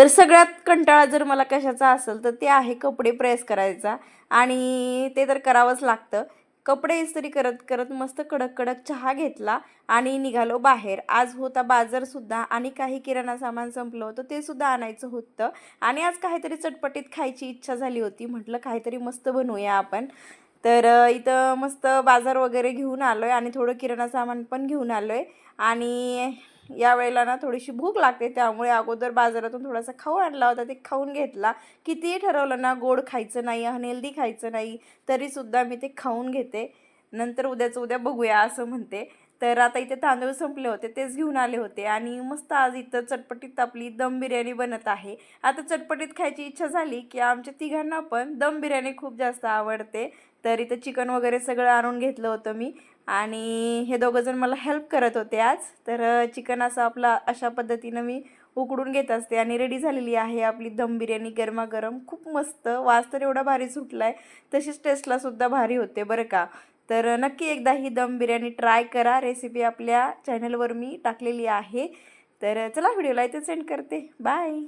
तर सगळ्यात कंटाळा जर मला कशाचा असेल तर ते आहे कपडे प्रेस करायचा, आणि ते तर करावंच लागतं. कपडे इस्त्री करत करत मस्त कडक कडक चहा घेतला आणि निघालो बाहेर. आज होता बाजारसुद्धा आणि काही किराणा सामान संपलं होतं, ते सुद्धा आणायचं होतं. आणि आज काहीतरी चटपटीत खायची इच्छा झाली होती. म्हटलं काहीतरी मस्त बनवूया आपण. तर इथं मस्त बाजार वगैरे घेऊन आलो आहे आणि थोडं किराणा सामान पण घेऊन आलो आहे. आणि यावेळेला ना थोडीशी भूक लागते, त्यामुळे अगोदर बाजारातून थोडासा खाऊ आणला होता, ते खाऊन घेतला. कितीही ठरवलं ना गोड खायचं नाही, अनहेल्दी खायचं नाही, तरीसुद्धा मी ते खाऊन घेते. नंतर उद्याचं उद्या बघूया असं म्हणते. तर आता इथे तांदूळ संपले होते, तेच घेऊन आले होते आणि मस्त आज इथं चटपटीत आपली दम बिर्याणी बनत आहे. आता चटपटीत खायची इच्छा झाली की आमच्या तिघांना पण दम बिर्याणी खूप जास्त आवडते. तर इथं चिकन वगैरे सगळं आणून घेतलं होतं मी, आणि हे दोघंजण मला हेल्प करत होते आज. तर चिकन असं आपलं अशा पद्धतीनं मी उकडून घेत असते आणि रेडी झालेली आहे आपली दम बिर्याणी गरमागरम. खूप मस्त वास तर एवढा भारी सुटला आहे, तशीच टेस्टलासुद्धा भारी होते बरं का. तर नक्की एकदा ही दम बिर्याणी ट्राय करा. रेसिपी आपल्या चॅनलवर मी टाकलेली आहे. तर चला व्हिडिओला इथे सेंड करते. बाय.